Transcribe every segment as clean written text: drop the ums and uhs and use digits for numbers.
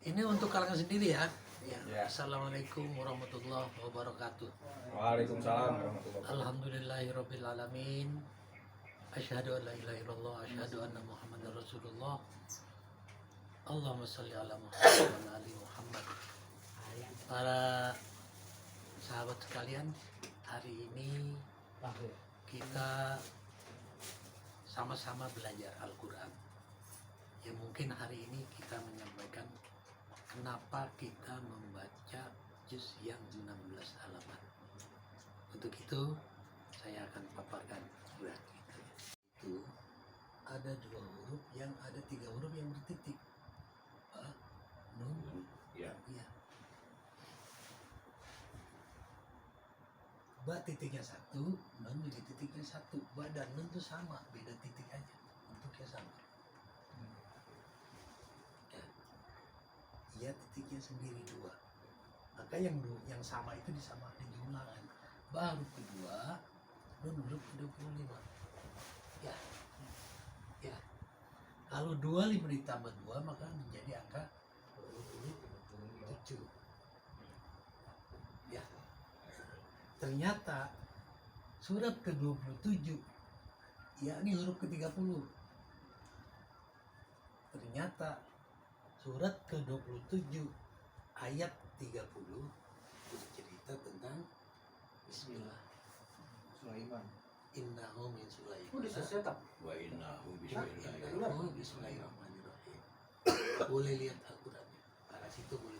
Ini untuk kalangan sendiri ya. Ya. Assalamualaikum warahmatullahi wabarakatuh. Waalaikumsalam warahmatullahi wabarakatuh. Alhamdulillahirabbil alamin. Asyhadu an la ilaha illallah, asyhadu anna Muhammadar Rasulullah. Allahumma shalli ala Muhammad wa ala ali Muhammad. Para sahabat sekalian, hari ini kita sama-sama belajar Al-Quran. Ya mungkin hari ini kita menyampaikan kenapa kita membaca juz yang 16 halaman. Untuk itu saya akan paparkan surat kita. Itu ada 2 huruf yang ada 3 huruf yang bertitik. Ba, nun, Ya. ya. Ba titiknya 1, nun juga titiknya 1. Ba dan nun itu sama, beda titik aja. Bentuknya sama. Ya titiknya sendiri 2. Maka yang sama itu dijumlahkan. Ba huruf kedua, nun huruf ke-25. Ya. Ya. Kalau 25 ditambah 2 maka menjadi angka 27. Ya. Ternyata surat ke-27 yakni huruf ke-30. Ternyata surat ke-27 ayat 30 bercerita tentang Bismillah. Sulaiman. Innahu min Sulaiman. Udah selesai tak? Wa innahu Innahu bismillahirrahmanirrahim. Boleh lihat Al-Qurannya. Arah situ boleh.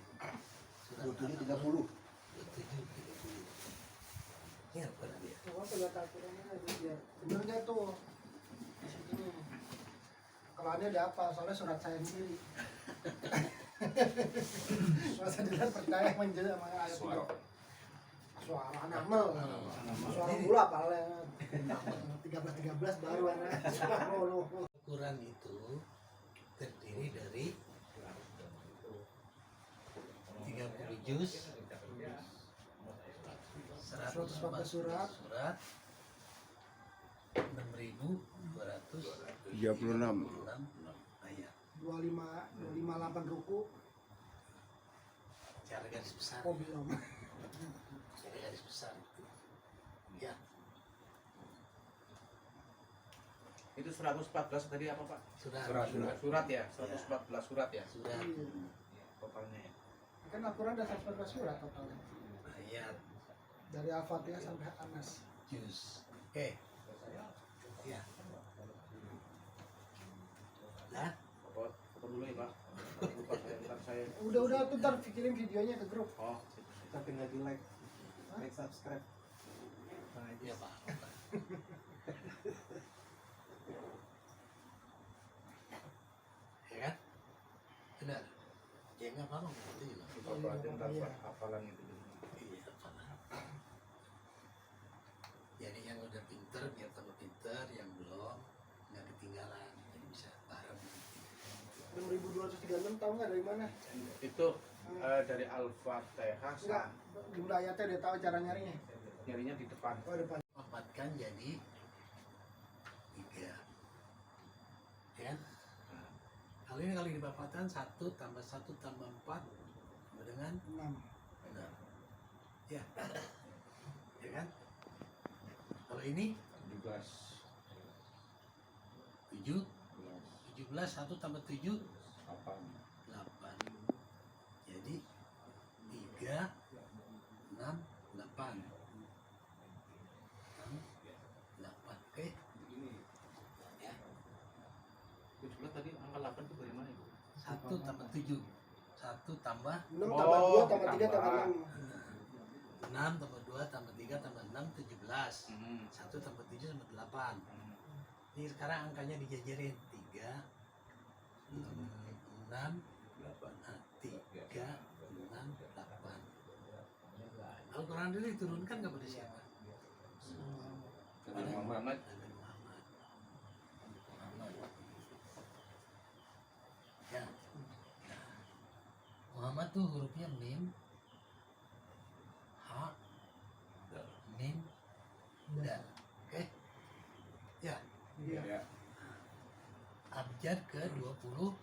Surat 27 30. 27 30. Ini apa dia? Coba coba Al-Qurannya biar sebenarnya tuh di sini. Kalau ada apa? Soalnya surat saya sendiri. Soalnya saya tidak percaya menjadi sama ayat Suara. suara anak suara gula paling 13 baru anak. Al-Quran itu terdiri dari 30 juz, 114 surat, 6.236 ayat. 258 ruku. Cara garis besar. Oh belum. Cara garis besar itu. Ya, Itu 114 tadi apa Pak? surat. Surat ya, 114 surat ya Surat. totalnya ya. Kan Al-Quran ada 114 surat totalnya. Ayat Dari Al-Fatihah sampai Anas. juz. Oke. Ya. Nah, Foto dulu ya Pak. Lupa saya. Udah tuh ntar kirim videonya ke grup. Oh, Tapi nggak di like, subscribe. nah itu ya Pak. Ya kan? Benar. Ya nggak apa-apa, itu juga. apa aja ntar Pak, hafalan itu dulu. Iya, apalah. Jadi yang udah pinter biar tambah pinter, yang belum nggak ketinggalan, jadi bisa bareng. 6236 tahu nggak dari mana? Itu dari Al-Fatihah Enggak, jumlah ayatnya udah tahu cara nyarinya. nyarinya di depan. Oh depan. Pamatkan jadi 3. Ya kan? Kalau ini kali dipapatkan 1 tambah 1 tambah 4 sama dengan 6. 6. Ya. Ya kan? Kalau ini 17. 7, 17 1 tambah 7 Apa? 8. Jadi 3 6 8. 8. Oke. Ya. 17 tadi angka 8 itu dari mana Ibu? 1 tambah 7. 1 tambah 6 tambah 2 tambah 3 tambah tambah. 6. 6 tambah 2 tambah 3 tambah 6 17. Hmm. 1 tambah 7 tambah 8. Ini sekarang angkanya dijajarin 3 6 8. 3 6 8. Al-Quran dulu diturunkan kepada siapa? Nabi Muhammad. Nabi Muhammad. Ya. Nah, Muhammad tuh hurufnya mim, ha, mim, dal. Oke. Ya. Iya. Ya. Abjad ke 24.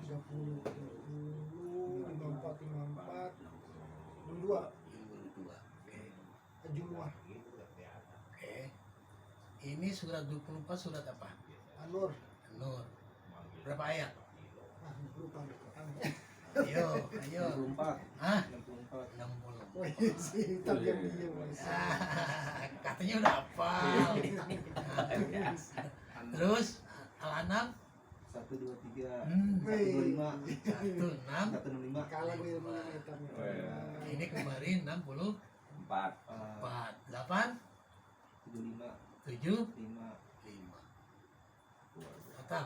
30, 54, 54, 62, 52. Oke. Jumuah, Oke. Ini surat 24 surat apa? An-Nur. Nur. Berapa ayat? Lupa. Ayo, ayo. 64. Hah? 64. 60. Wih, sih, tapi yang diam, Mas. Katanya udah hafal. Terus Al-An'am 1 2 3. 1 2 Wih. 5. 16. 1 6 5. Kalah gue ilmunya hitam. Oh, iya. Ini kemarin 64. 4 8 75 7 5. 5. Total.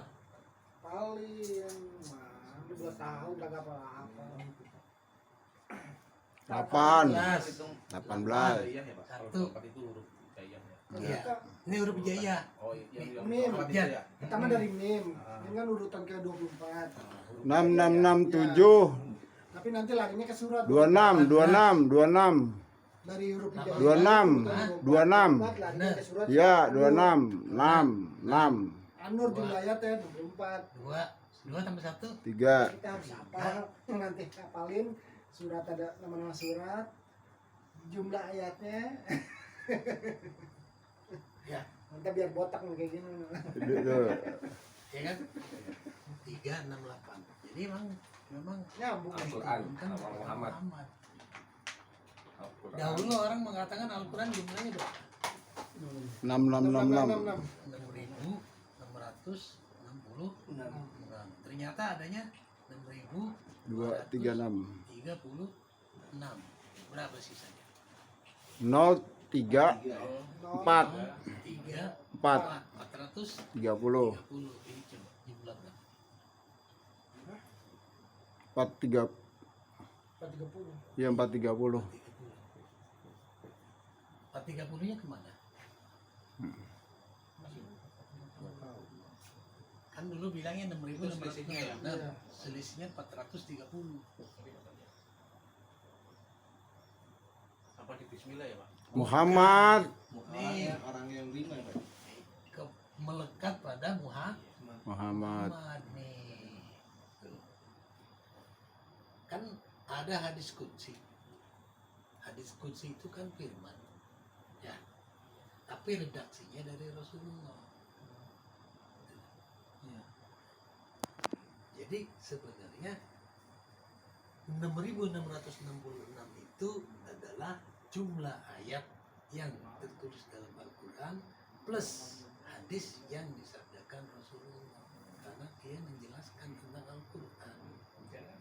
Paling mah 2 tahun kagak apa-apa. 8, 18 18. iya ya Pak. Satu. Kalau 4 itu huruf hijayah ya. Iya. Ini huruf Hijaya. Oh iya yang Mim. empat itu Iya. ya. Pertama dari Mim. Mim kan urutan ke 24. 6, 6, 6, 7, Tapi nanti larinya ke surat 26, 26, 26. dari huruf hijau. 26, 26. Larinya ke surat Ya, An-Nur. 26, 6, 6, An-Nur jumlah ayatnya 24. 2 tambah 1. 3. Kita harus hafal, nanti hafalin surat, ada nama-nama surat, jumlah ayatnya. Ya. Nanti biar botak nih kayak gini. Ya kan? 3 6 8. Jadi memang Nyambung. Al-Quran kan sama Muhammad. Dahulu orang mengatakan Al-Quran jumlahnya berapa? 6, 6, 6, 6. 6.666. Ternyata adanya 2, 3, 6. 6.336. Berapa sisanya? 0, 3, 4, 3 4, 430. 30. Ini coba jumlah berapa? 4, 3, 430. ya 4, 30. 430 nya kemana? Kan dulu bilangnya 6.666. Itu selisihnya ya? Iya. Selisihnya 430. Apa di bismillah ya Pak? Muhammad. Nih. Orang yang 5 ya Pak. Melekat pada Muhammad. nih. Tuh. Kan ada hadis qudsi. Hadis qudsi itu kan firman. Ya. Tapi redaksinya dari Rasulullah. Iya. Jadi sebenarnya 6.666 itu adalah jumlah ayat yang tertulis dalam Al-Quran plus hadis yang disabdakan Rasulullah, karena dia menjelaskan tentang Al-Quran.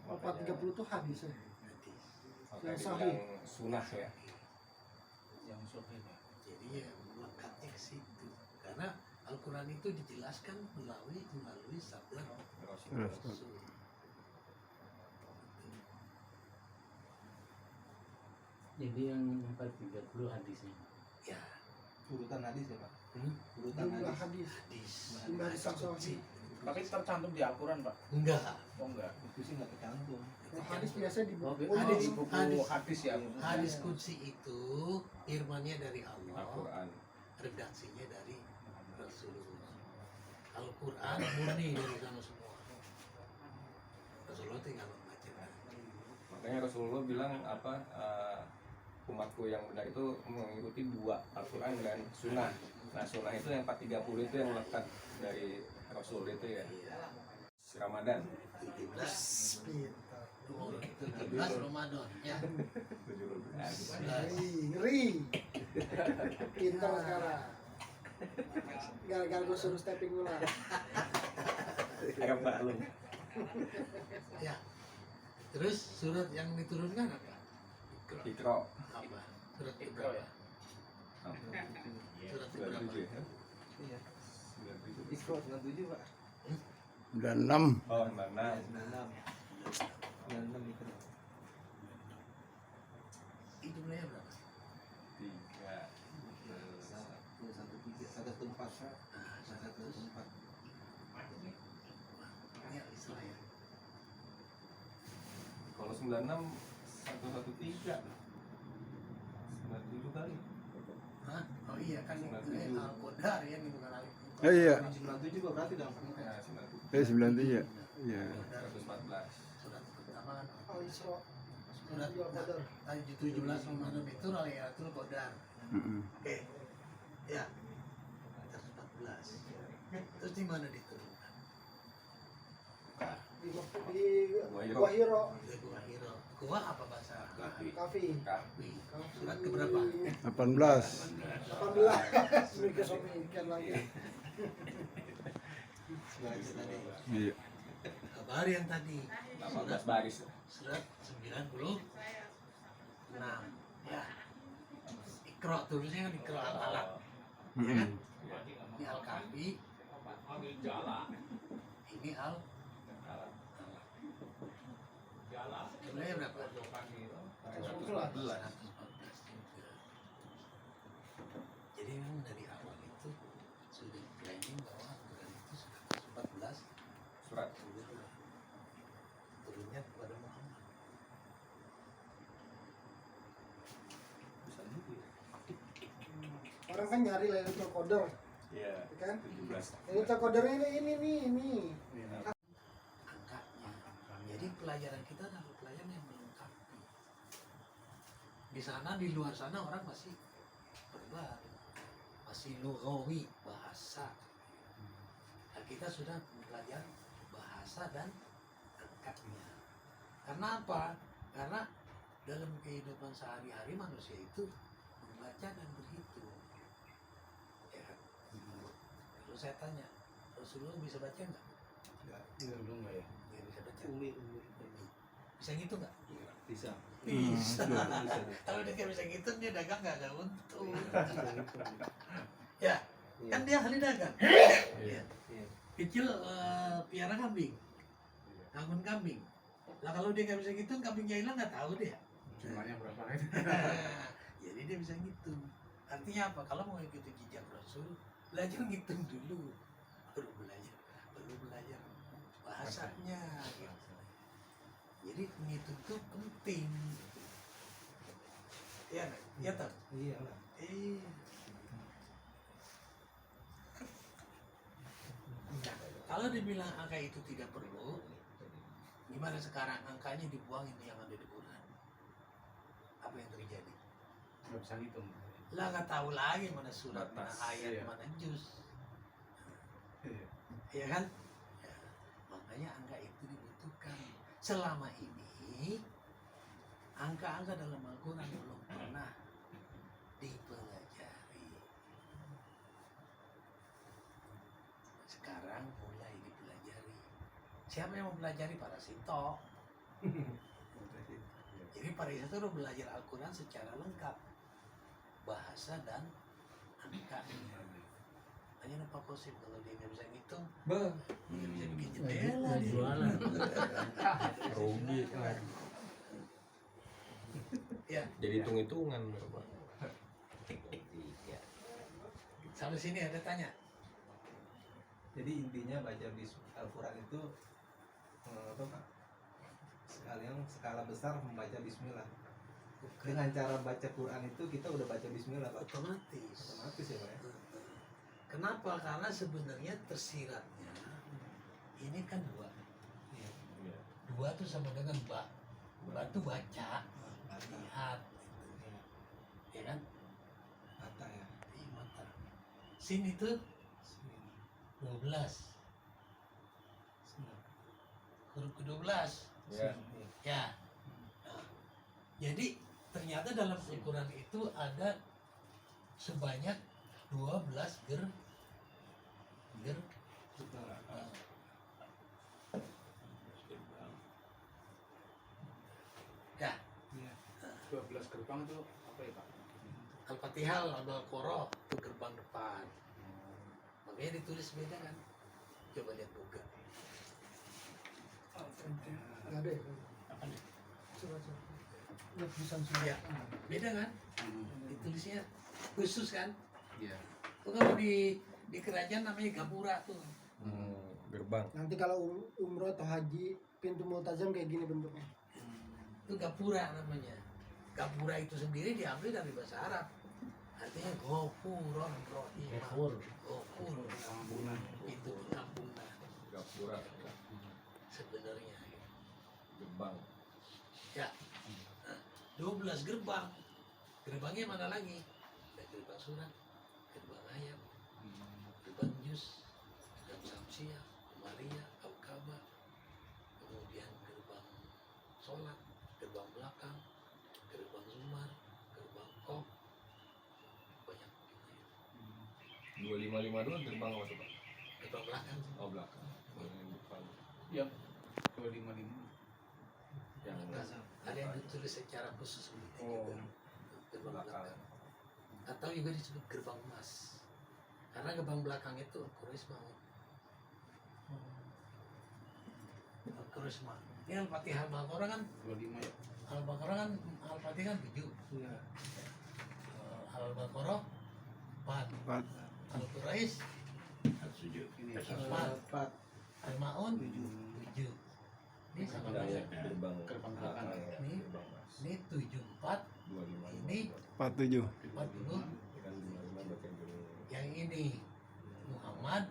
430 itu hadis ya. Hadis. Makanya Yang sahih. dibilang sunnah ya. Yang sahih ya. Jadi ya melekatnya ke situ, karena Al-Quran itu dijelaskan melalui sabda Rasul. Jadi yang 430 hadisnya. Ya, Urutan hadis ya Pak. Hmm? Urutan Jumlah hadis. hadis. hadis. Jumlah hadis yang qudsi. sahih. Tapi tercantum di Al-Quran Pak? Enggak. Oh enggak. Itu sih nggak tercantum. Kalau hadis biasanya di Oh, buku. ada di Hadis- buku hadis- hadis ya. Hadis qudsi itu firmannya dari Allah, Al-Quran. redaksinya dari Rasulullah. Al-Quran murni dari sana semua. Rasulullah tinggal membacakan. Makanya Rasulullah bilang apa umatku yang benar itu mengikuti 2, Al-Quran dan sunnah. Nah sunnah itu yang 430 itu yang melekat dari Rasul itu ya. Ramadan 17 Pintar. 17 Ramadan ya. 17. Ngeri. Pintar sekarang. Gara-gara gue suruh stepping ulang. Agak maklum. Ya. Terus surat yang diturunkan apa? Ikro. Apa? Surat Ikro berapa? ya. Surat berapa? 97 ya. Iya. 97. Ikro 97 Pak. 96. Oh, 96. 96 itu. Itu jumlahnya berapa? 3. 113 Ya, Israel. Kalau 96 113. 97 kali. Hah? Oh iya kan itu 97. Al-Qadar ya, ini bukan Alif. Iya. 97 juga berarti dong. Nah, 97. 97. Iya. 114. Surat pertama Al-Isra. surat Al-Qadar. 17 Ramadan itu Lailatul Qadar. Mm-mm. Oke. Ya. 114. Terus di mana diturunkan? Di Gua Hiro. Gua Hiro. Di Gua Hiro. Gua apa bahasa? Kafi. Kafi. Surat keberapa? 18. 18. Mikir mikir lagi. Iya. Kabar yang tadi. 18 baris. Surat 96. Ya. Iqra tulisnya kan Iqra al-Alaq. Ya kan? Mm-mm. Ini Al-Kahfi. Ini Al. Jumlahnya berapa? 114. Jadi memang dari awal itu sudah planning bahwa Al-Quran itu sudah 14 Surat. turunnya kepada Muhammad. Orang kan nyari Lailatul Qadar, Iya. ya kan? 17. Lailatul Qadar ini nih. Angkanya. Jadi pelajaran kita adalah pelajaran yang melengkapi. Di sana, di luar sana orang masih berbaru, masih lughawi, bahasa. Nah, kita sudah belajar bahasa dan angkanya. Karena apa? Karena dalam kehidupan sehari-hari manusia itu membaca dan berhitung. Ya kan? Lalu saya tanya, Rasulullah bisa baca nggak? Dulu enggak ya? Nggak bisa baca. Bisa gitu nggak? Bisa. Bisa. Kalau dia nggak bisa gitu, dia dagang nggak untung. Ya, kan dia ahli dagang. Ya. Kecil piara kambing, bangun kambing. Lah kalau dia nggak bisa gitu, kambingnya hilang nggak tahu dia. Jumlahnya berapa? Jadi dia bisa ngitung. Artinya apa? Kalau mau ikuti jejak Rasul, belajar ngitung dulu. Baru belajar bahasanya. Gitu. Jadi ngitung itu penting. Ya, ya tak? Iya lah. Nah, kalau dibilang angka itu tidak perlu, gimana sekarang angkanya dibuangin yang ada di Quran? Apa yang terjadi? Nggak bisa ngitung. Lah nggak tahu lagi mana surat, mana Batas, ayat, iya. mana juz. Iya. Ya kan? Ya, makanya angka itu dibutuhkan. Selama ini angka-angka dalam Al-Quran belum pernah dipelajari. Sekarang mulai dipelajari. Siapa yang mempelajari? Para Sinto. Jadi para Sinto udah belajar Al-Quran secara lengkap, bahasa dan angka. Hanya Pak Kosim kalau dia nggak bisa ngitung, dia bisa bikin jendela dia. Jualan. Rugi kan. Ya, Jadi hitung-hitungan berapa? sampai sini ada tanya. Jadi intinya baca Al-Quran itu apa Pak? Sekalian skala besar membaca Bismillah. Dengan cara baca Quran itu kita udah baca Bismillah Pak. Otomatis. Otomatis ya Pak ya. Kenapa? Karena sebenarnya tersiratnya ini kan dua. Iya. Dua tuh sama dengan ba. Ba tuh baca, lihat, ya kan? Mata ya. Di mata. Sin itu 12. Huruf ke-12. Ya. Ya. Nah, jadi ternyata dalam Al-Quran itu ada sebanyak 12 ger. Ya, 12 gerbang itu apa ya Pak? Al-Fatihah, Al-Baqarah itu gerbang depan. Makanya ditulis beda kan? Coba lihat buka. Nggak ada ya? Apa nih? Surat-surat. Ya, tulisan surat. Ya, beda kan? Ditulisnya khusus kan? Iya. Itu kalau di kerajaan namanya gapura tuh. Gerbang. Nanti kalau umroh atau haji, pintu multazam kayak gini bentuknya. Itu gapura namanya. Gapura itu sendiri diambil dari bahasa Arab. Artinya gofuron rohim. Gofur. Gofur. Kampungan. Itu pengampunan. Gapura. sebenarnya. Gerbang. Ya, 12 gerbang. Gerbangnya mana lagi? Ada gerbang surat, gerbang ayat, gerbang jus, gerbang samsia, Maria, Al-Ka'bah, kemudian gerbang sholat, gerbang belakang, gerbang zumar, gerbang kop, banyak. 252 gerbang apa tuh Pak? Gerbang belakang. Oh belakang. Yang depan. Yang 255. Yang Ada yang ditulis secara khusus begitu Oh, juga. Gerbang belakang. belakang. Atau juga disebut gerbang emas. Karena gerbang belakang itu Al-Quraisy bangun. Al-Quraisy bangun. Ini Al-Fatihah Al-Baqarah kan 25 ya. Al-Baqarah kan Al-Fatihah kan 7. Iya. Al-Baqarah 4. Empat. Al-Quraisy Ini 4. Al-Maun 7. Ini sama Ada banyak. yang gerbang Gerbang belakang. Ini. Gerbang mas. Ini 74. 255. Ini 47. 40. Kan 55 baca dulu. Yang ini Muhammad.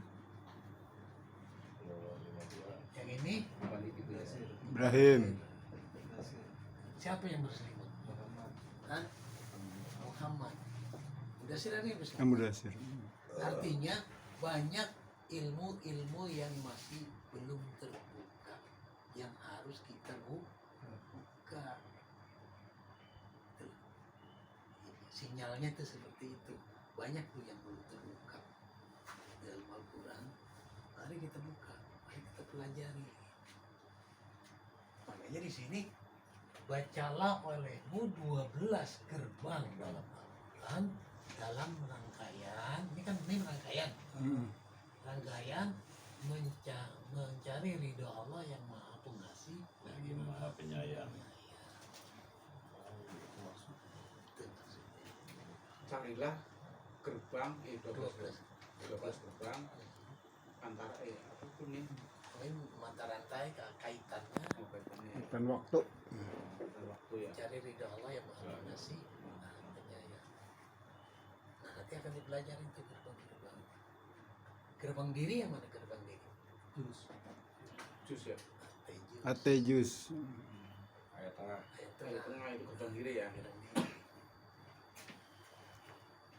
252. Yang ini balik itu ya. Ibrahim. siapa yang berselimut? Muhammad. Hah? Muhammad. Udah sih yang Yang berselimut. Mudasir. Artinya banyak ilmu-ilmu yang masih belum terbuka yang harus kita buka. Tuh. Sinyalnya tuh seperti itu. Banyak tuh yang belum terbuka dalam Al-Quran. Mari kita buka, mari kita pelajari. Makanya di sini bacalah olehmu 12 gerbang dalam Al-Quran dalam rangkaian, ini kan ini rangkaian, rangkaian mencari ridho Allah yang maha pengasih lagi maha penyayang. Itu maksudnya. Carilah gerbang 12 12. gerbang antara apapun nih. Ini mata rantai kaitannya Kaitannya Bukan waktu. waktu ya. cari ridho Allah yang maha pengasih maha penyayang. Nah nanti akan dipelajari itu gerbang-gerbang. Gerbang diri yang mana gerbang diri? Jus ya. Atejus. Atejus. Ayat tengah. Ayat Ayat tengah itu gerbang diri ya. Gerbang diri.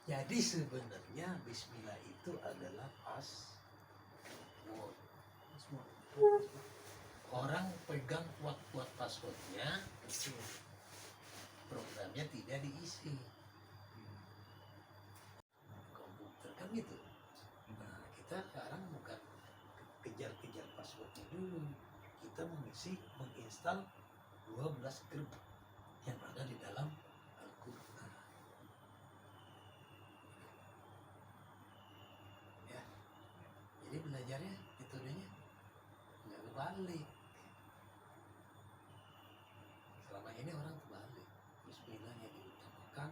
Jadi sebenarnya Bismillah itu adalah password. Orang pegang kuat-kuat passwordnya, programnya tidak diisi. Komputer kan gitu. Nah, kita sekarang bukan kejar-kejar passwordnya dulu. Kita menginstal 12 gerbang yang ada di dalam Al-Quran. Ya, jadi belajarnya metodenya nggak kebalik. Selama ini orang terbalik. Bismillahnya diutamakan,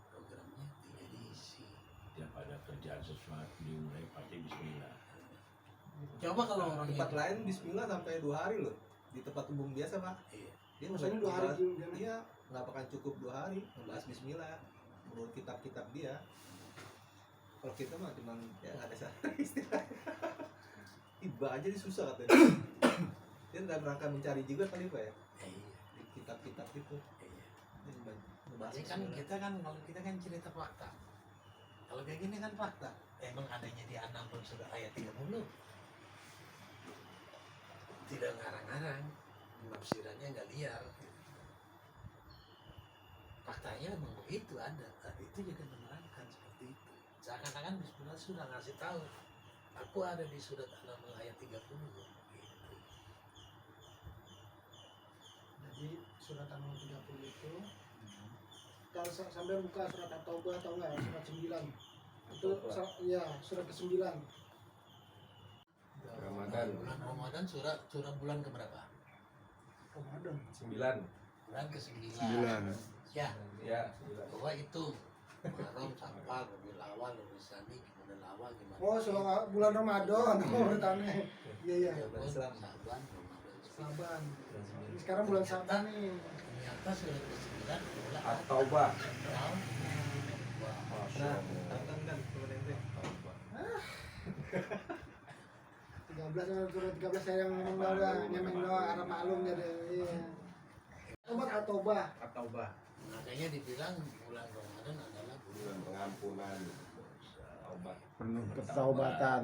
programnya tidak diisi. Tiap ada kerjaan sesuatu dimulai pakai bismillah. Coba kalau orang Tempat lain Bismillah sampai 2 hari loh. Di tempat umum biasa Pak. Iya. Dia Maksudnya 2 hari juga. Iya, nggak akan cukup 2 hari membahas Bismillah menurut kitab-kitab dia. Kalau kita mah cuman ya nggak ada salah istilah. Tiba aja dia susah katanya. Dia dalam rangka mencari juga kali Pak ya Iya. di kitab-kitab itu. Iya. Dia ngebahas Ya kan Bismillah. kita kan kalau kita kan cerita fakta. Kalau kayak gini kan fakta. Emang adanya di An-Naml sudah ayat 30. Tidak ngarang-ngarang, penafsirannya nggak liar. Faktanya memang begitu ada. Dan itu juga menerangkan seperti itu. Seakan-akan Bismillah sudah ngasih tahu. Aku ada di surat An-Naml ayat 30. Gitu. Jadi surat An-Naml 30 itu kalau sampai buka surat At-Taubah atau enggak surat 9 itu ya surat ke-9 Ramadan Bulan Ramadan surat bulan keberapa? Ramadan 9. Bulan ke-9. 9. Ya, Ya, 9. bahwa itu Muharram, Syawal, Rabiul Awal, Rabiul Tsani, Jumadil Awal, gimana? oh soal bulan Ramadan urutannya iya iya Syawal, Islam. Syaban, Ramadan. Saban sekarang bulan Saban nih Ternyata surat ke-9 adalah At-Taubah. Al-Taubah. Nah, tonton kan temen ente. Surat 13 saya yang ngomong doang arah maklum jadi. Iya. Tobat atau bah. At-Taubah. Makanya dibilang bulan Ramadan adalah bulan pengampunan, obat. Penuh ketaubatan.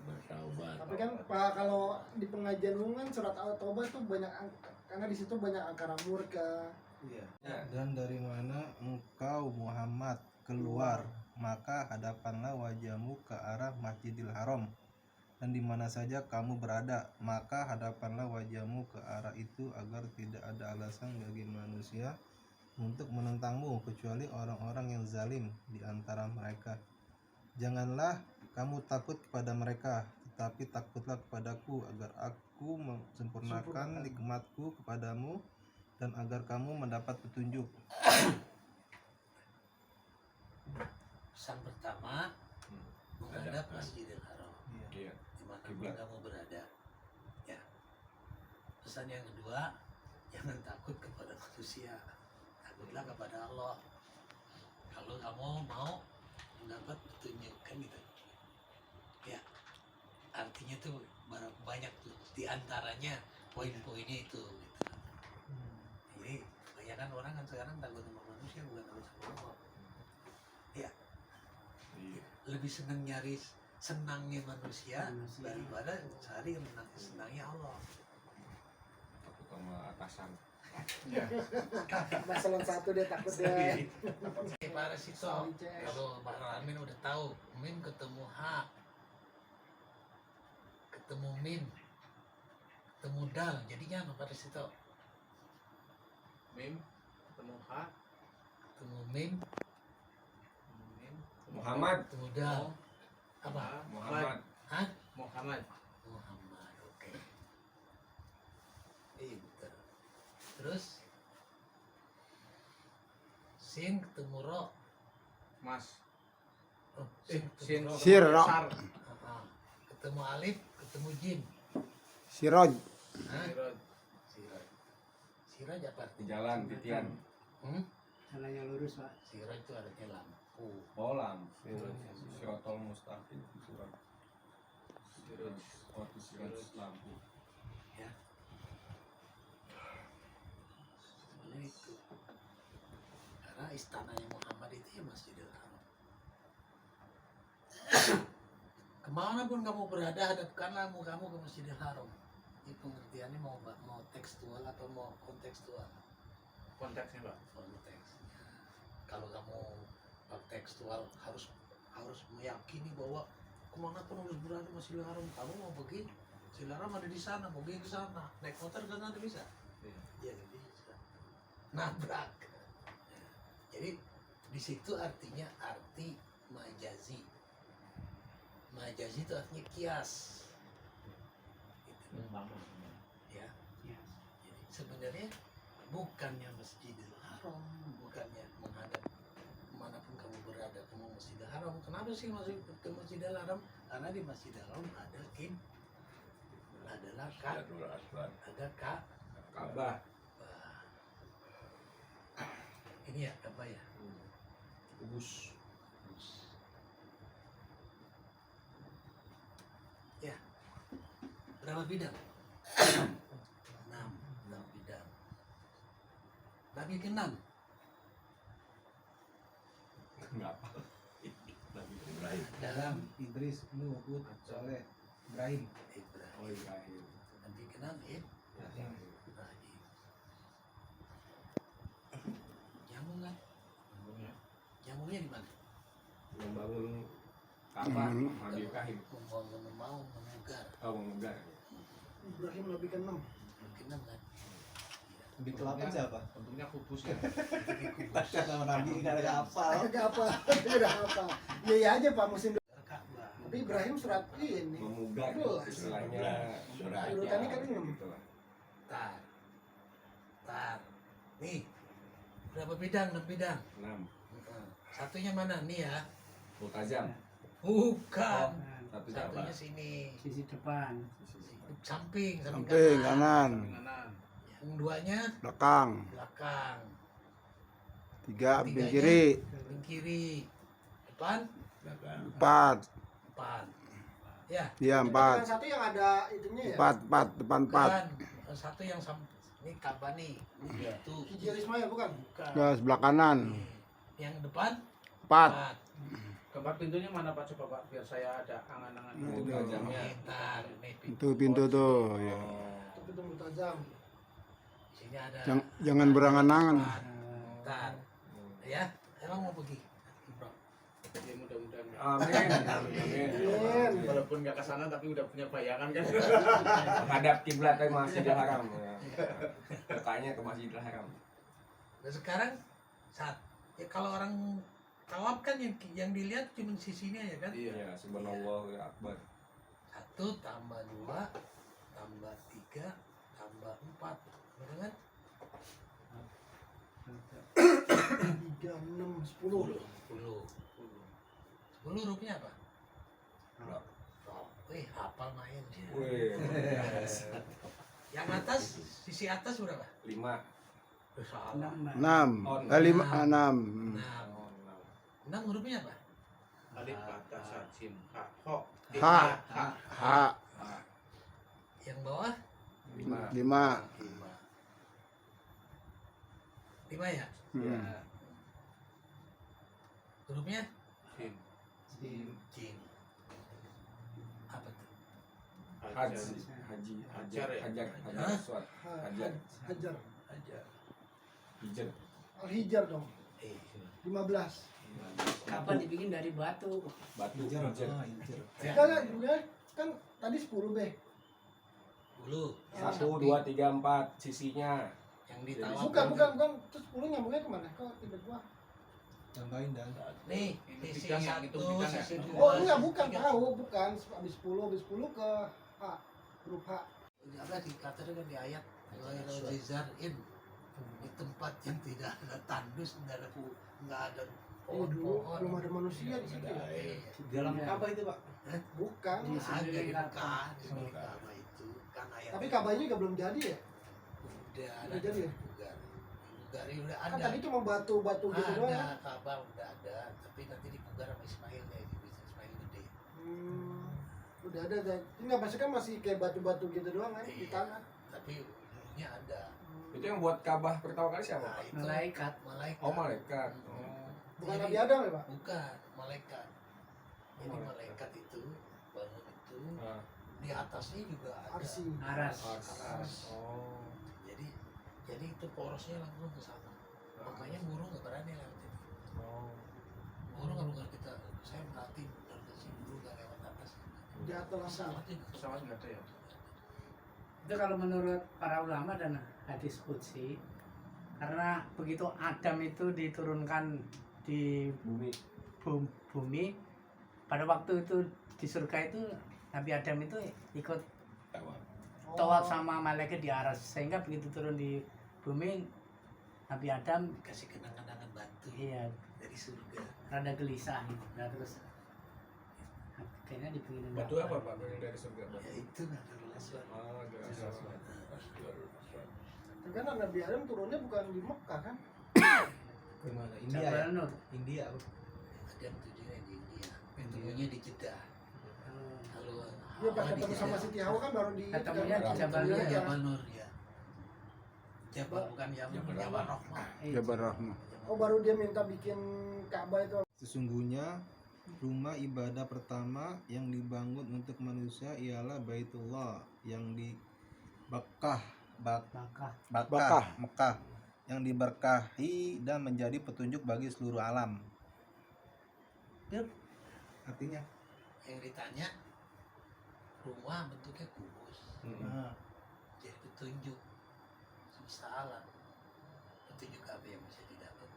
Bertaubat. Tapi kan Pak, kalau di pengajian umum kan surat At-Taubah tuh banyak karena di situ banyak angkara murka. Iya. Ya. Dan dari mana engkau Muhammad keluar, maka hadapanlah wajahmu ke arah Masjidil Haram. Dan di mana saja kamu berada, maka hadapanlah wajahmu ke arah itu agar tidak ada alasan bagi manusia untuk menentangmu kecuali orang-orang yang zalim di antara mereka. Janganlah kamu takut kepada mereka, tetapi takutlah kepadaku agar aku sempurnakan nikmatku kepadamu dan agar kamu mendapat petunjuk. pesan pertama menghadap Hadapkan. Masjidil Haram Iya. dimanapun Kiblat. kamu berada. Ya. Pesan yang kedua, jangan takut kepada manusia, takutlah kepada Allah. Kalau kamu mau mendapat petunjuk kan gitu. Ya, artinya tuh banyak tuh diantaranya poin-poinnya itu. Gitu. Jadi kebanyakan orang kan sekarang takut sama manusia bukan takut sama Allah. Ya, Iya. lebih senang nyari senangnya manusia daripada cari senangnya Allah. Takut sama atasan. Masalah satu dia takut dia. Pak Resito, kalau Pak Ramin udah tahu, Mim ketemu H, ketemu Mim, ketemu Dal, jadinya apa Pak Resito? Mim ketemu H, Ketemu Mim, Mim Muhammad. ketemu Dal, apa? Muhammad. Hah? Muhammad. Muhammad, oke. Pinter. Terus Sin ketemu Ro. Mas. Oh, Sin Sin. ketemu Ro. Sir. Sar. Ketemu Alif, ketemu Jim. Siroj. Hah? Siroj. Siraj. Siraj apa Di artinya? jalan, titian. Salahnya lurus Pak. Siraj itu artinya lampu. Bolam. Sirotol mustaqim. Surat. Siroj. Waktu sirat lampu. Ya. Sebenarnya itu. Karena istananya Muhammad itu ya Masjidil Haram. Kemanapun kamu berada, hadapkanlah kamu ke Masjidil Haram. Ini pengertiannya mau tekstual atau mau kontekstual? Konteksnya, Pak. Konteksnya. Kalau kamu tekstual harus meyakini bahwa kemanapun harus berada Masjidil Haram. Kamu mau pergi, Masjidil Haram ada di sana, mau pergi ke sana, naik motor ke sana bisa? Iya, nggak bisa. Nabrak. Jadi di situ artinya arti majazi. Majazi itu artinya kias. Gitu. Ya. Jadi sebenarnya bukannya Masjidil Haram, bukannya menghadap kemanapun kamu berada kamu Masjidil Haram. Kenapa sih masuk ke Masjidil Haram? Karena di Masjidil Haram ada adalah Jadul Aswad. ada Ka'bah. ini ya apa ya? Kubus. Ya. Berapa bidang? 6 bidang. Nabi ke-6. Enggak apa. Nabi Ibrahim. Dalam Idris, Nuh, Hud, Soleh, Ibrahim. Ibrahim. Oh Ibrahim. Nabi ke-6 Ibrahim. Nyambung kan? Nyambungnya di mana? Membangun Ka'bah. Nabi Ibrahim. Mau memugar. Oh, memugar. Ibrahim Nabi ke-6. Ke-6 kan? Nabi ke-8 siapa? Bentuknya kubus ya. Nama Nabi nggak ada hafal. Agak apa? Udah apa? Iya aja Pak musim. Ka'bah. Tapi Ibrahim surat ini. Memugar. Belas. Istilahnya. Surat. Urutannya kan 6. Gitu lah. Tar. Nih. Berapa bidang? 6 bidang. 6. Satunya mana? Nih ya. Multazam. Bukan. Satu Satunya Jawa. sini. Sisi depan. Samping Samping kanan. Kanan. Yang duanya Belakang. belakang. 3 Tiganya samping kiri. samping kiri. Depan Belakang. 4. depan. Ya. Iya, Yang 4. satu yang ada itunya ya. 4, depan 4. Bukan. Satu yang ini Ka'bah nih. Itu. Hijri Ismail bukan? Bukan. Ke sebelah kanan. Yang depan 4. 4. Gambar pintunya mana Pak? Coba Pak, biar saya ada angan-angan. Itu tajamnya. Bentar, ini Itu pintu tuh, ya. Itu pintu mutajam. Sini ada. Jangan berangan-angan. Bentar. Ya, emang mau pergi. Bro. Ya mudah-mudahan. Amin. Amin. Amin. Walaupun nggak ke sana tapi udah punya bayangan kan. Menghadap kiblat ke Masjidil Haram. Mukanya ke Masjidil Haram. Nah sekarang saat ya kalau orang tawaf kan yang dilihat cuma sisinya ya kan. Iya, subhanallah ya akbar. 1 tambah 2 tambah 3 tambah 4, benar kan? 3, 6, 10. 10 hurufnya apa? Wih, hafal main sih. Wih. Yang atas, sisi atas berapa? 5. Salah. 6. 5, 6. 6 hurufnya apa? Alif, kata, sajim, ha, ho. H. Yang bawah 5. 5. 5 ya? Hurufnya Jim. jim. Apa tuh? Haji. Hajar ya? Hajar. Hajar Aswad. Hajar. Hajar. Aja. Hijar. Al-Hijar dong. 15. Kapan dibikin dari batu? Batu. Hijau. Hijar. Oh, hijau. Enggak, kan tadi 10 be. 10. 1, 2, 3, 4 sisinya. Yang ditawaf. Bukan. Terus 10 nyambungnya kemana? Kok tiba-tiba? Tambahin dan. Nih, Itu sisi bidang yang 1, itu bidang ya? sisi 2. Oh enggak, bukan tahu, bukan. Habis 10 ke H. Huruf H. Apa dikatakan kan di ayat Ghairul Zizarin, di tempat yang tidak ada tandus, enggak ada Oh, dulu pohon-pohon. belum ada manusia di situ. Ya? Iya. Dalam apa itu, Pak? Bukan. Ada di Mekah, di Ka'bah itu kan ayat. Tapi kabarnya juga belum jadi ya? udah ada Udah jadi ya? Bugari udah Kan ada. tadi cuma batu-batu gitu doang. ya? Ada Ka'bah udah ada, tapi nanti dipugar sama Ismail ya, di bisa Ismail gede. Udah ada. Enggak, pasti kan masih kayak batu-batu gitu doang kan di Iya. tanah. Tapi ujungnya ada. Itu yang buat Ka'bah pertama kali siapa, Nah, Pak? itu Malaikat. malaikat. Oh, malaikat. Bukan Jadi- Nabi Adam ya, Pak? Bukan, malaikat. Jadi Malaikat. malaikat itu bangun itu Ah. di atasnya juga ada. Arsi. Aras. Aras. Oh. Jadi itu porosnya langsung ke sana. Makanya burung nggak berani lewat itu. Burung kalau kita, saya merhatiin benar ke sini burung nggak lewat atas. Di atas langsung. Pesawat juga. Pesawat nggak ada ya? Itu kalau menurut para ulama dan hadis qudsi, karena begitu Adam itu diturunkan di Bumi. bumi, pada waktu itu di surga itu Nabi Adam itu ikut tawaf sama malaikat di aras, sehingga begitu turun di bumi Nabi Adam Kasih kenang-kenangan batu iya dari surga. rada gelisah gitu. Nah, terus kayaknya dipingin Batu apa, Pak? Dari surga, Pak? Ya itu Nabi Aswad. Oh, jelas. Kan Nabi Adam turunnya bukan di Mekah kan? Gimana? India ya? Jabal Nur. India. Ada tujuannya di India. Ketemunya di Jeddah. Kalau Dia pas Hawa di ketemu sama Jeddah. Siti Hawa kan baru di Ketemunya di Jabal Ketemunya Nur. Jabal Nur ya. Jabal bukan Jabal Rahmah. Jabar Rahmah. Oh, baru dia minta bikin Ka'bah itu. Sesungguhnya rumah ibadah pertama yang dibangun untuk manusia ialah Baitullah yang di Mekah, Mekah yang diberkahi dan menjadi petunjuk bagi seluruh alam. Artinya Yang ditanya rumah bentuknya kubus. Jadi petunjuk semesta alam. Petunjuk apa yang bisa didapat?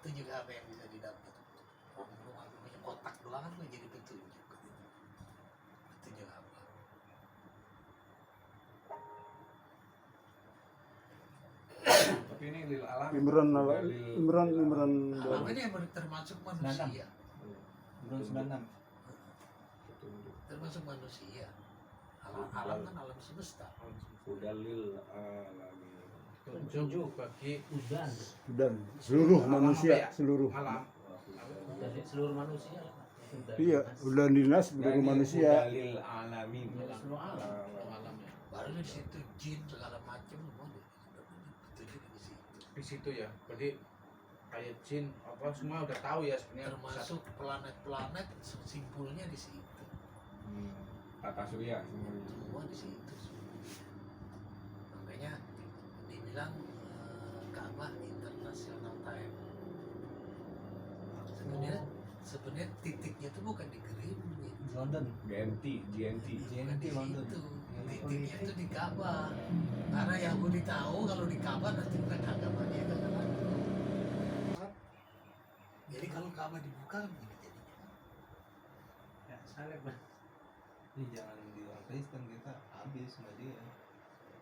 Petunjuk apa yang bisa didapat? Rumah punya kotak doang kan nggak jadi petunjuk. Petunjuk apa? Tapi ini lil alam. Imran Lil- Imran Alam ini yang termasuk manusia. Belum 96. Termasuk manusia. Alam kan alam semesta. Udah lil alamin. petunjuk bagi Udan Dan seluruh Alam manusia, apa ya? seluruh. alam. dari seluruh manusia. Udan. Iya, udah dinas seluruh manusia. Dalil alamin. Seluruh alam. alam ya. Baru di situ jin segala macam semua petunjuk di situ. Di situ ya. Berarti kayak jin apa semua udah tahu ya sebenarnya. Termasuk planet-planet simpulnya di situ. Tata surya. Semua di situ semuanya. Makanya dibilang Ka'bah International Time. Sebenarnya titiknya itu bukan di Greenwich, London. GMT. bukan di London. situ. Titiknya itu di Ka'bah. Karena Yahudi tahu kalau di Ka'bah nanti bukan agama dia kan. Jadi kalau Ka'bah dibuka kan begini jadinya. Ya, salib Bang. Ini jangan di orang Kristen kita habis sama dia.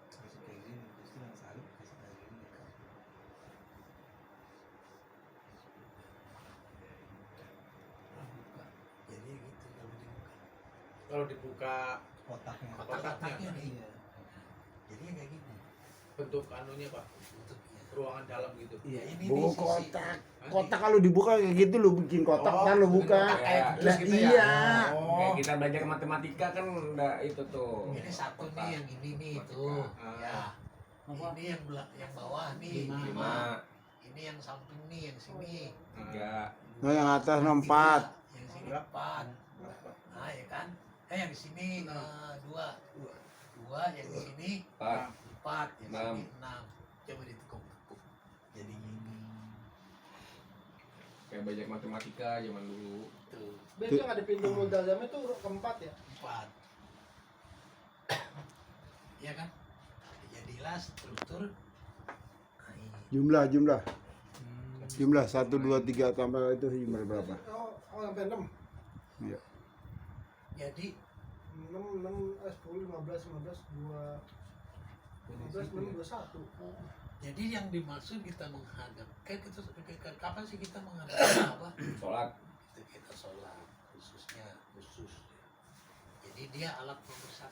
Kasih kayak gini, justru yang salib kasih kayak gini. Buka. Jadi gitu kalau dibuka. Kalau dibuka Kotaknya. Kotak-kotaknya nih. Iya. Jadi kayak gini. bentuk anunya Pak, Bentuknya. ruangan dalam gitu. Iya, ini Oh, di sisi. kotak. Kotak kalau dibuka kayak gitu lu bikin kotak kan lu buka. kayak Ya. dus Lah gitu ya. iya. Kayak kita belajar matematika kan udah itu tuh. Ini satu nih yang ini nih itu. Ya. Ini yang bawah nih Lima. 5, Ini yang samping nih yang sini. 3, Nah, yang atas 4. Yang sini 4. Nah, ya kan? Yang di sini 2. 2 yang di sini 4. 4, yang Enam. sini 6. Coba ditekuk-tekuk. Jadi gini. Kayak belajar matematika zaman dulu. Tuh, Berarti yang ada pintu multazam itu keempat ya? 4. Iya kan? Jadilah struktur. Nah, ini. Jumlah. Jumlah 1 2 3 tambah itu jumlah berapa? Oh sampai 6. Iya. Jadi 6, 10, 15, 2, 15, 6, 21. Jadi yang dimaksud kita menghadap, kapan sih kita menghadap apa? Sholat. Itu kita sholat khusus. Jadi dia alat nomor 1.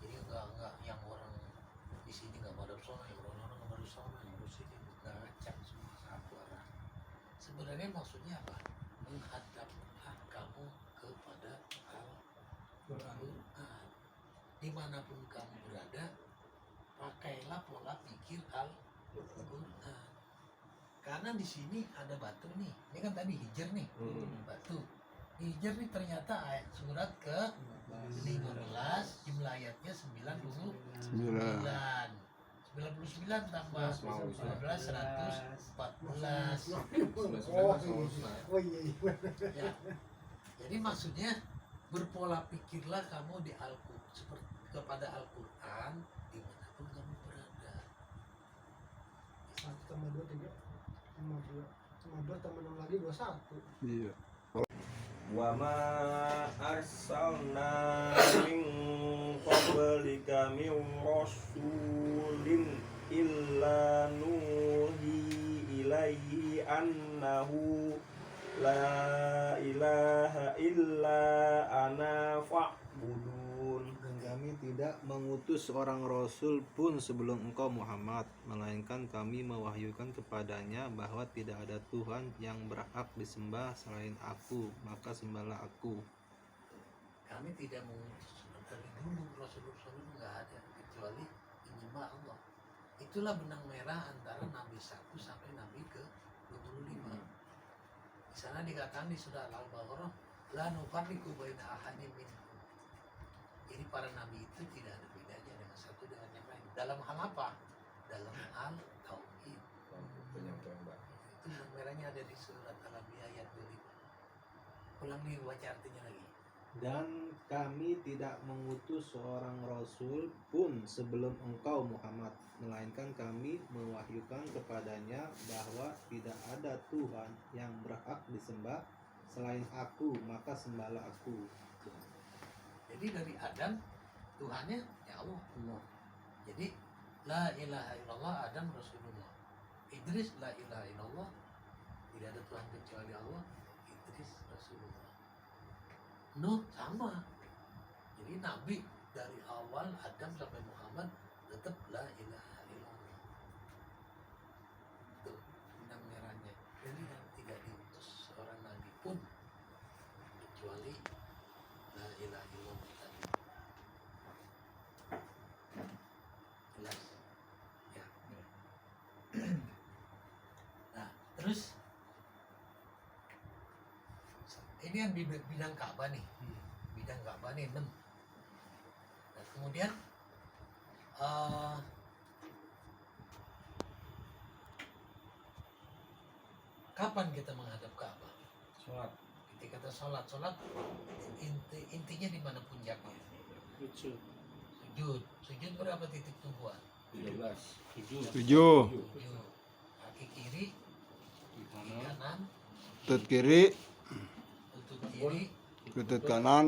Jadi enggak yang orang di sini nggak menghadap sholat, yang orang menghadap sholat, yang di sini nggak ngacak semua satu arah. Sebenarnya maksudnya apa? Menghadaplah kamu kepada Al-Quran. Dimanapun kamu berada, pakailah pola pikir Al-Quran. Karena di sini ada batu nih. Ini kan tadi hijr nih. Batu. Hijr nih ternyata ayat surat ke 15, jumlah ayatnya 99. 99 tambah 12, 114. Oh iya. Ya. Jadi maksudnya berpola pikirlah kamu di Al-Quran seperti kepada Al-Quran dimanapun kamu berada. 1 tambah 2, 3, 15. 15 tambah 6 lagi 21. Iya. Wa ma arsalna min qablika min rasulin illa nuhi ilaihi annahu la ilaha illa ana fa'budun. Dan kami tidak mengutus orang rasul pun sebelum engkau Muhammad, melainkan kami mewahyukan kepadanya bahwa tidak ada Tuhan yang berhak disembah selain aku, maka sembahlah aku. Kami tidak mengutus dari dulu Rasul-Rasul itu nggak ada kecuali menyembah Allah. Itulah benang merah antara Nabi 1 sampai Nabi ke 25. Di sana dikatakan di surah Al-Baqarah, la nufarriqu baina ahadin minhum. Jadi para nabi itu tidak ada bedanya dengan satu dengan yang lain. Dalam hal apa? Dalam hal tauhid. Penyampaian Mbak. Itu benang merahnya ada di surat Al-Anbiya ayat 25. Ulang nih baca artinya lagi. Dan kami tidak mengutus seorang rasul pun sebelum engkau Muhammad, melainkan kami mewahyukan kepadanya bahwa tidak ada Tuhan yang berhak disembah selain aku, maka sembahlah aku. Jadi dari Adam Tuhannya ya Allah. Jadi la ilaha illallah Adam Rasulullah. Idris la ilaha illallah, tidak ada Tuhan kecuali Allah. Idris Rasulullah. Nuh sama. Jadi Nabi dari awal Adam sampai Muhammad tetap la ilaha ini kan bidang Ka'bah nih. Bidang Ka'bah nih 6. Nah, kemudian kapan kita menghadap Ka'bah? Sholat. Ketika kita sholat intinya di mana puncaknya? Sujud. Sujud berapa titik tumpuan? 17. 7. Sujud. Kaki kiri, kaki kanan, Lutut kiri, lutut kiri, lutut kanan,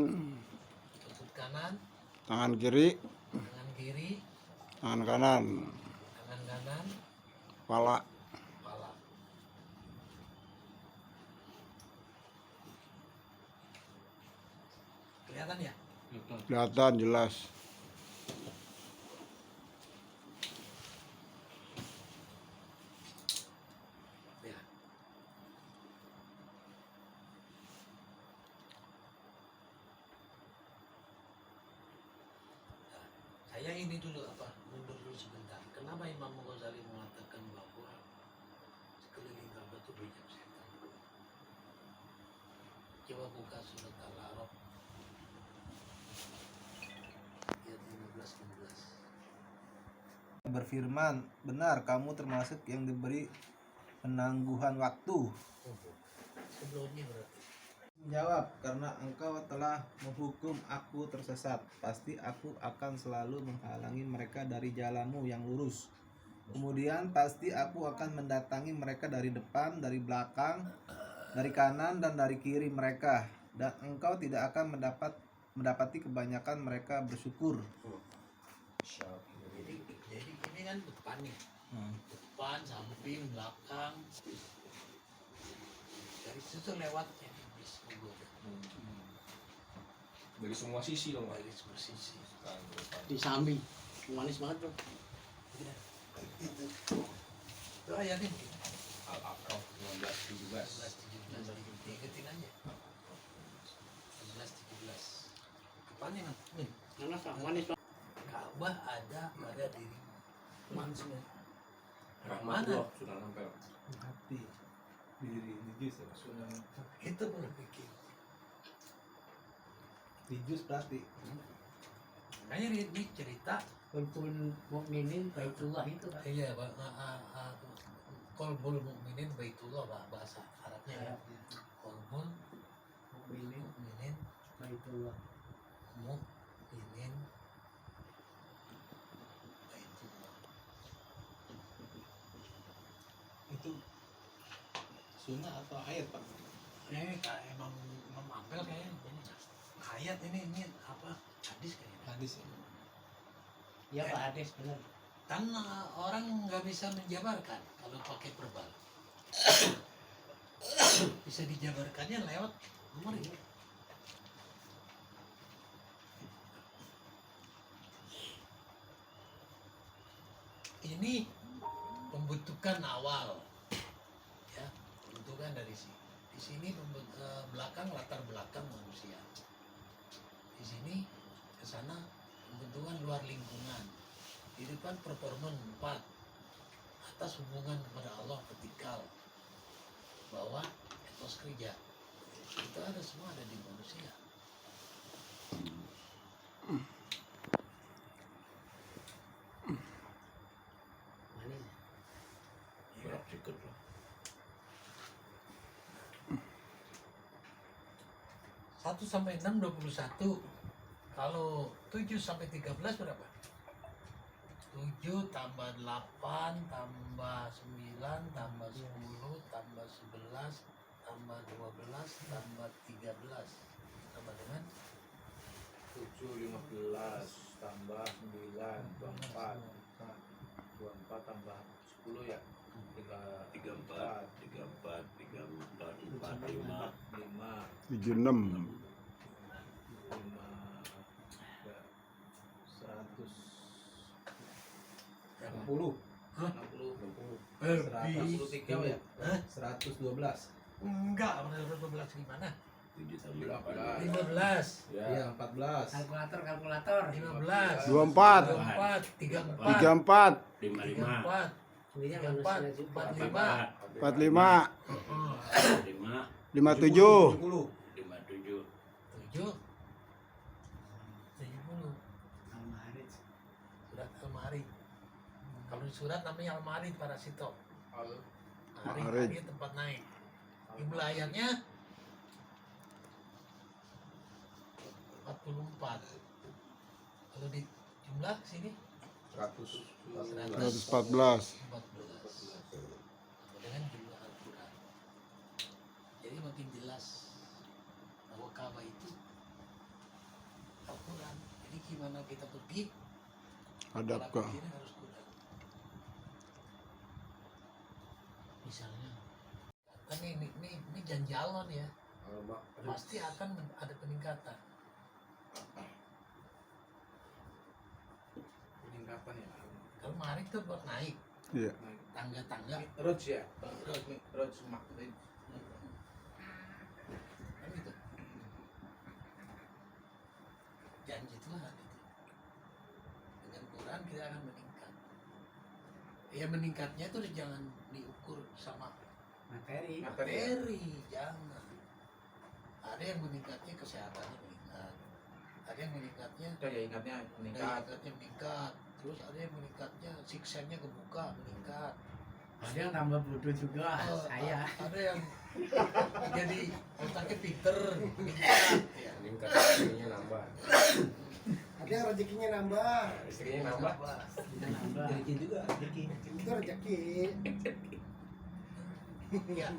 lutut kanan, tangan kiri, tangan kiri, tangan kanan, tangan kanan, kepala. kepala. Kelihatan ya? Kelihatan jelas. Ya. Nah, saya ini dulu mundur dulu sebentar. Kenapa Imam Ghazali mengatakan bahwa sekeliling Ka'bah itu banyak setan? Coba buka surat Al-A'raf ayat 15-16. Berfirman, benar kamu termasuk yang diberi penangguhan waktu. Sebelumnya berarti. Menjawab, karena engkau telah menghukum aku tersesat, pasti aku akan selalu menghalangi mereka dari jalanmu yang lurus. Kemudian pasti aku akan mendatangi mereka dari depan, dari belakang, dari kanan dan dari kiri mereka, dan engkau tidak akan mendapati kebanyakan mereka bersyukur. Jadi ini kan depan nih. Depan, samping, belakang. Dari situ lewatnya iblis menggoda. Dari semua sisi dong, Pak. Dari semua sisi. Di samping. Manis banget, Bro. Itu ayatnya gitu. Al-A'raf 15-17. 16-17 diingetin aja. 16-17. Depannya nih. Mana Pak? Manis Pak. Ka'bah ada pada diri manusia. Rahmatullah sudah nempel. Hati diri jus ya, sudah Itu perlu pikir. di jus berarti. Makanya ini cerita. Walaupun mukminin Baitullah itu Pak. Iya, Qalbul Mu'minin Baitullah, bahasa Arabnya ya. Qalbul Mukminin Mu'minin Baitullah. Mu'minin Baitullah. Itu sunnah atau ayat Pak? Ini kayak Imam Ampel kayaknya ini ayat ini apa hadis kayaknya. Hadis ya. Iya Pak Ades benar. Kan orang nggak bisa menjabarkan kalau pakai verbal. Bisa dijabarkannya lewat nomor ini. Ini pembentukan awal, ya, pembentukan dari sini. Di sini belakang, latar belakang manusia. Di sini ke sana pembentukan luar lingkungan. Di depan performan 4, atas hubungan kepada Allah vertikal, bawah etos kerja. Itu ada semua ada di manusia. Manis. Berat sikit lah. 1 sampai 6 21. Kalau 7 sampai 13 berapa? 7 tambah 8 tambah 9 tambah 10 tambah 11 tambah 12 tambah 13 tambah dengan 7, 15 tambah 9, 24 tambah 10 ya. 34, 34, 34, 45, 5, 76. 60. 163 ya? Hah? 112. Enggak, 12 gimana? 7 tambah 8. 15 Iya, 14. Kalkulator. 15 24. 24 34 55, 34 Ininya 34 manusia juga. 45 45. 5, 57. 70. 57, surat namanya Al-Ma'arij Parasito. Ma'arij. Hari tempat naik. Jumlah ayatnya 44. Kalau di jumlah sini 114. 14 dengan jumlah Al-Quran. Jadi makin jelas bahwa Ka'bah itu Al-Quran. Jadi gimana kita pergi, Hadap pola ke pikirnya harus Quran. Misalnya, kan ini janjalan ya, pasti akan ada peningkatan. Peningkatan ya. Kalau Ma'arij itu buat naik iya. tangga-tangga. Roads ya. Roads maksudnya. Kan gitu. Janji Tuhan itu. Dengan Quran kita akan meningkat. Ya meningkatnya itu jangan diukur sama Materi. materi, jangan. Ada yang meningkatnya kesehatannya meningkat. Ada yang meningkatnya Daya ingatnya daya meningkat. ingatnya meningkat. Terus ada yang meningkatnya siksennya kebuka meningkat. Ada yang tambah bodoh juga, saya. Ada yang jadi otaknya pinter meningkat. Ya. meningkat, rezekinya nambah, Ada yang rezekinya nambah. istrinya nambah. Nambah. Rezeki juga, rezeki. Itu rezeki. Ya.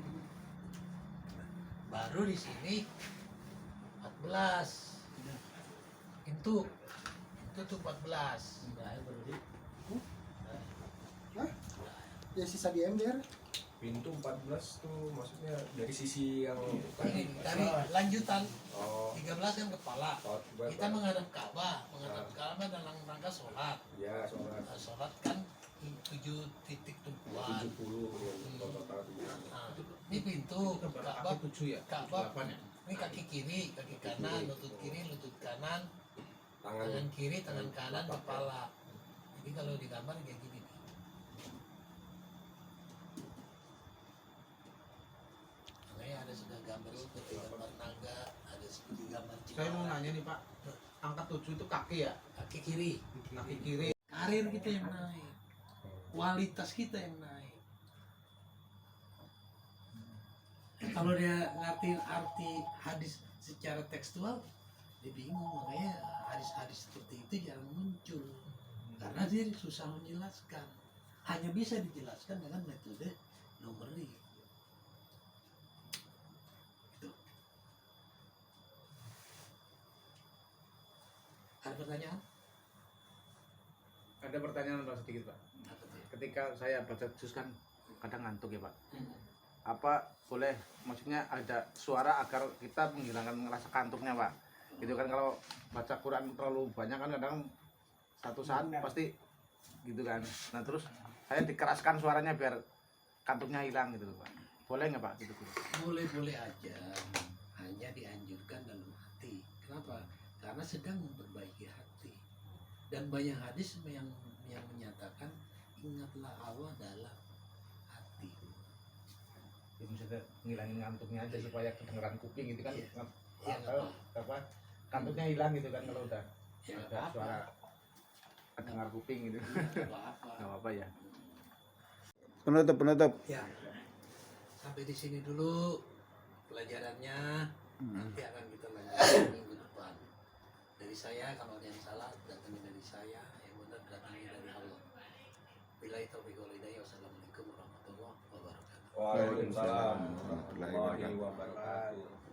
Baru di sini 14. Itu tuh 14. Ya sisa di ember. Pintu 14 tuh maksudnya dari sisi yang Ini dari lanjutan oh 13 yang kepala. Kita menghadap Ka'bah, menghadap Ka'bah dalam rangka sholat. ya sholat Nah, sholat kan 7 titik tumpuan. 70 total 70. Nah, ini pintu Ka'bah, Kaki 7 ya. Ka'bah. 8 ya. Ini kaki kiri, kaki kanan, lutut kiri, lutut kanan, tangan tangan kiri, tangan kanan, kepala. Jadi kalau digambar kayak gini nih. Makanya ada sudah gambar seperti gambar naga, ada seperti gambar Saya mau cigala. nanya nih Pak, angka 7 itu kaki ya? Kaki kiri, Kaki kiri. karir kita yang naik, kualitas kita yang naik. Kalau dia ngerti arti hadis secara tekstual, dia bingung. Makanya hadis-hadis seperti itu jarang muncul karena dia susah menjelaskan. Hanya bisa dijelaskan dengan metode numerik. Itu. Ada pertanyaan? Ada pertanyaan Pak sedikit Pak. Apa tuh? Ketika saya baca juz kan kadang ngantuk ya Pak. Hmm. Apa boleh maksudnya ada suara agar kita menghilangkan rasa kantuknya Pak? Gitu kan kalau baca Quran terlalu banyak kan kadang satu saat pasti gitu kan. Nah terus saya dikeraskan suaranya biar kantuknya hilang gitu Pak. Boleh nggak Pak gitu? Boleh-boleh aja, hanya dianjurkan dalam hati. Kenapa? Karena sedang memperbaiki hati. Dan banyak hadis yang menyatakan ingatlah Allah dalam hati. Ya, misalnya ngilangin ngantuknya aja supaya kedengeran kuping gitu kan. Iya. Ngap- Iya, apa, apa kantuknya hilang gitu kan kalau udah Ya nggak ada apa-apa. suara kedengar kuping gitu. Nggak apa-apa. Nggak apa-apa ya. Penutup. Ya, sampai di sini dulu pelajarannya. Nanti akan kita lanjutkan minggu depan. Dari saya, kalau ada yang salah datangnya dari saya, yang benar datangnya dari Allah. Billahi taufiq wal hidayah. Wassalamualaikum warahmatullahi wabarakatuh. Waalaikumsalam warahmatullahi warahmatullahi wabarakatuh. wabarakatuh.